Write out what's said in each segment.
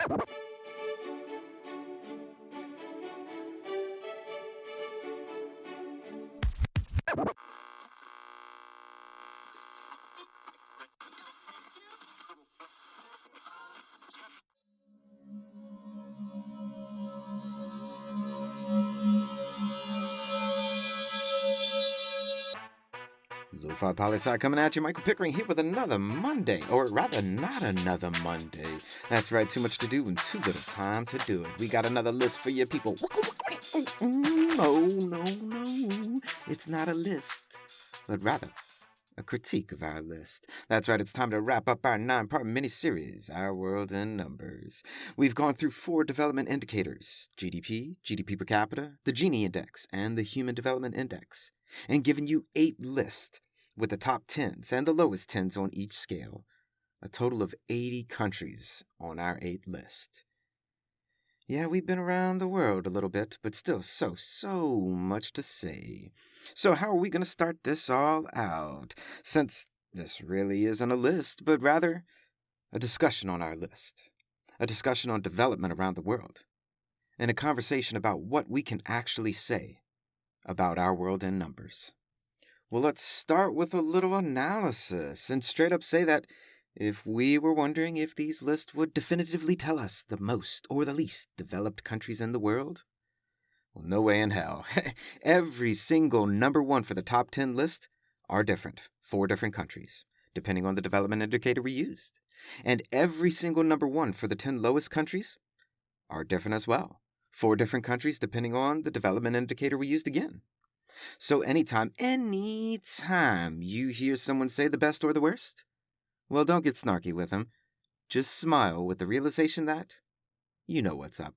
Lofi Poli Sci coming at you, Michael Pickering here with another Monday, or rather not another Monday. That's right, too much to do and too little time to do it. We got another list for you people. No, it's not a list, but rather a critique of our list. That's right, it's time to wrap up our 9-part mini-series, Our World in Numbers. We've gone through 4 development indicators: GDP, GDP per capita, the Gini Index, and the Human Development Index, and given you 8 lists with the top 10s and the lowest 10s on each scale, a total of 80 countries on our 8 list. Yeah, we've been around the world a little bit, but still so much to say. So how are we going to start this all out? Since this really isn't a list, but rather a discussion on our list, a discussion on development around the world, and a conversation about what we can actually say about our world in numbers. Well, let's start with a little analysis and straight up say that if we were wondering if these lists would definitively tell us the most or the least developed countries in the world, well, no way in hell. Every single number 1 for the top 10 list are different, 4 different countries, depending on the development indicator we used. And every single number 1 for the 10 lowest countries are different as well, 4 different countries depending on the development indicator we used again. So anytime you hear someone say the best or the worst, well, don't get snarky with them. Just smile with the realization that you know what's up.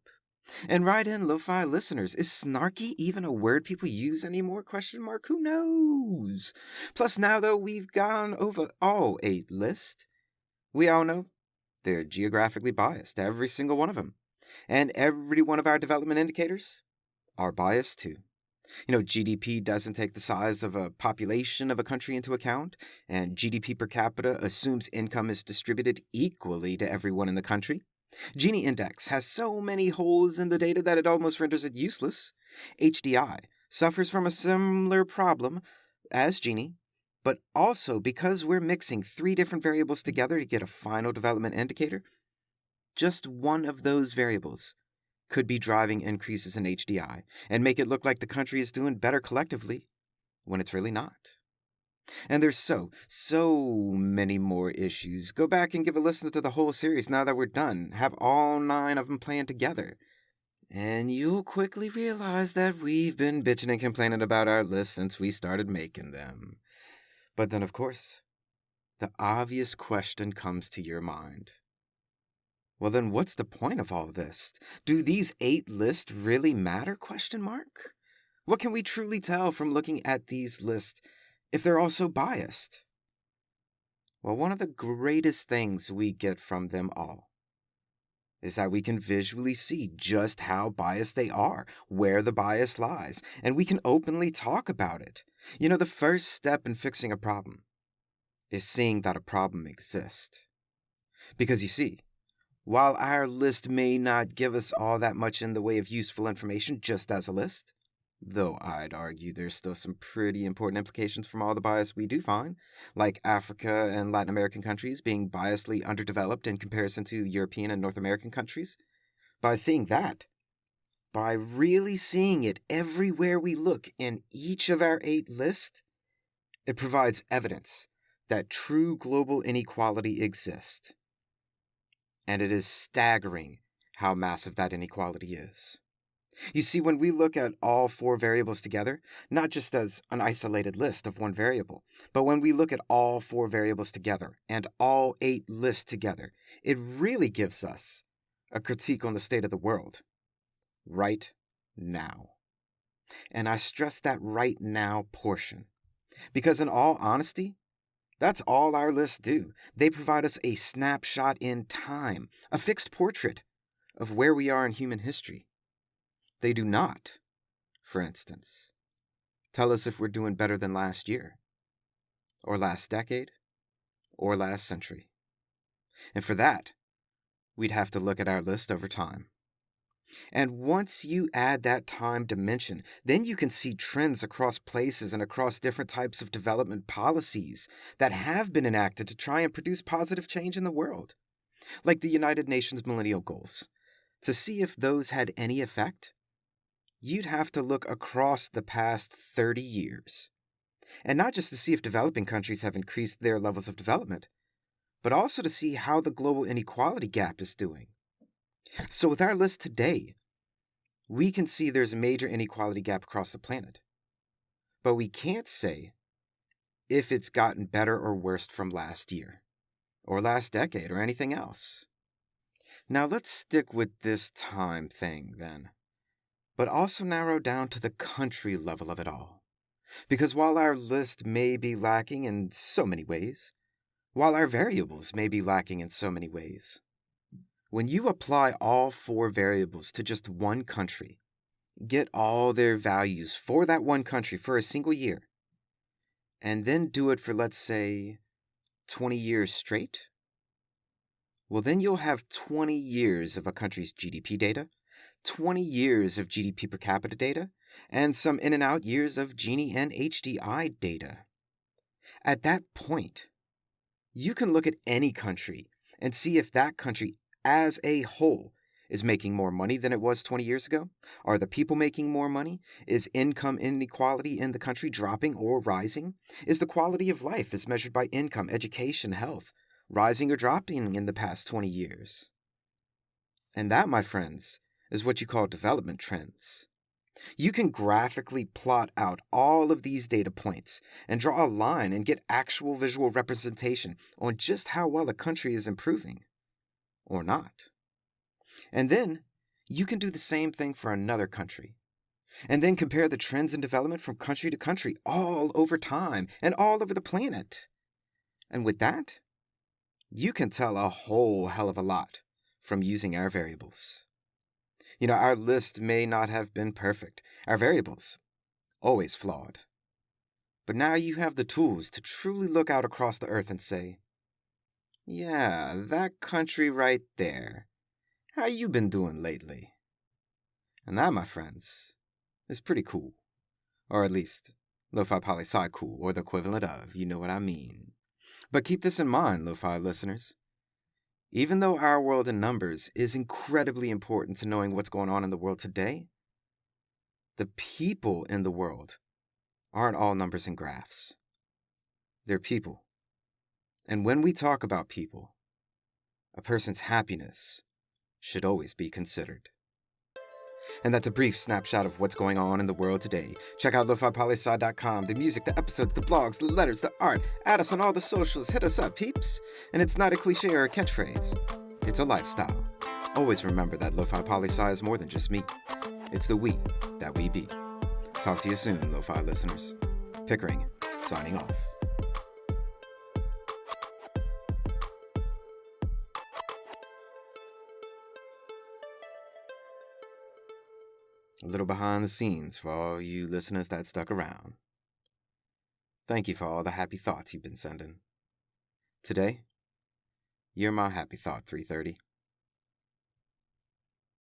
And write in, Lo-Fi listeners, is snarky even a word people use anymore? ? Who knows? Plus, now though we've gone over all 8 lists, we all know they're geographically biased, every single one of them. And every one of our development indicators are biased too. GDP doesn't take the size of a population of a country into account, and GDP per capita assumes income is distributed equally to everyone in the country. Gini Index has so many holes in the data that it almost renders it useless. HDI suffers from a similar problem as Gini, but also because we're mixing 3 different variables together to get a final development indicator, just one of those variables could be driving increases in HDI and make it look like the country is doing better collectively when it's really not. And there's so many more issues. Go back and give a listen to the whole series now that we're done. Have all 9 of them playing together. And you'll quickly realize that we've been bitching and complaining about our list since we started making them. But then, of course, the obvious question comes to your mind. Well, then what's the point of all this? Do these 8 lists really matter? ? What can we truly tell from looking at these lists if they're all so biased? Well, one of the greatest things we get from them all is that we can visually see just how biased they are, where the bias lies, and we can openly talk about it. The first step in fixing a problem is seeing that a problem exists. Because you see, while our list may not give us all that much in the way of useful information just as a list, though I'd argue there's still some pretty important implications from all the bias we do find, like Africa and Latin American countries being biasly underdeveloped in comparison to European and North American countries. By seeing that, by really seeing it everywhere we look in each of our 8 lists, it provides evidence that true global inequality exists. And it is staggering how massive that inequality is. You see, when we look at all 4 variables together, not just as an isolated list of one variable, but when we look at all 4 variables together and all 8 lists together, it really gives us a critique on the state of the world right now. And I stress that right now portion, because in all honesty, that's all our lists do. They provide us a snapshot in time, a fixed portrait of where we are in human history. They do not, for instance, tell us if we're doing better than last year, or last decade, or last century. And for that, we'd have to look at our list over time. And once you add that time dimension, then you can see trends across places and across different types of development policies that have been enacted to try and produce positive change in the world, like the United Nations Millennial Goals. To see if those had any effect, you'd have to look across the past 30 years. And not just to see if developing countries have increased their levels of development, but also to see how the global inequality gap is doing. So with our list today, we can see there's a major inequality gap across the planet. But we can't say if it's gotten better or worse from last year, or last decade, or anything else. Now let's stick with this time thing then, but also narrow down to the country level of it all. Because while our list may be lacking in so many ways, while our variables may be lacking in so many ways, when you apply all 4 variables to just one country, get all their values for that one country for a single year, and then do it for, let's say, 20 years straight, well, then you'll have 20 years of a country's GDP data, 20 years of GDP per capita data, and some in and out years of Gini and HDI data. At that point, you can look at any country and see if that country as a whole is making more money than it was 20 years ago. Are the people making more money? Is income inequality in the country dropping or rising? Is the quality of life as measured by income, education, health, rising or dropping in the past 20 years? And that, my friends, is what you call development trends. You can graphically plot out all of these data points and draw a line and get actual visual representation on just how well a country is improving, or not. And then you can do the same thing for another country, and then compare the trends in development from country to country all over time and all over the planet. And with that, you can tell a whole hell of a lot from using our variables. Our list may not have been perfect. Our variables, always flawed. But now you have the tools to truly look out across the earth and say, yeah, that country right there, how you been doing lately? And that, my friends, is pretty cool. Or at least, Lofi Poli Sci cool, or the equivalent of, you know what I mean. But keep this in mind, Lo-Fi listeners. Even though our world in numbers is incredibly important to knowing what's going on in the world today, the people in the world aren't all numbers and graphs. They're people. And when we talk about people, a person's happiness should always be considered. And that's a brief snapshot of what's going on in the world today. Check out lofipolisci.com, the music, the episodes, the blogs, the letters, the art. Add us on all the socials. Hit us up, peeps. And it's not a cliche or a catchphrase. It's a lifestyle. Always remember that Lofi Poli Sci is more than just me. It's the we that we be. Talk to you soon, Lo-Fi listeners. Pickering, signing off. A little behind the scenes for all you listeners that stuck around. Thank you for all the happy thoughts you've been sending. Today, you're my happy thought 330.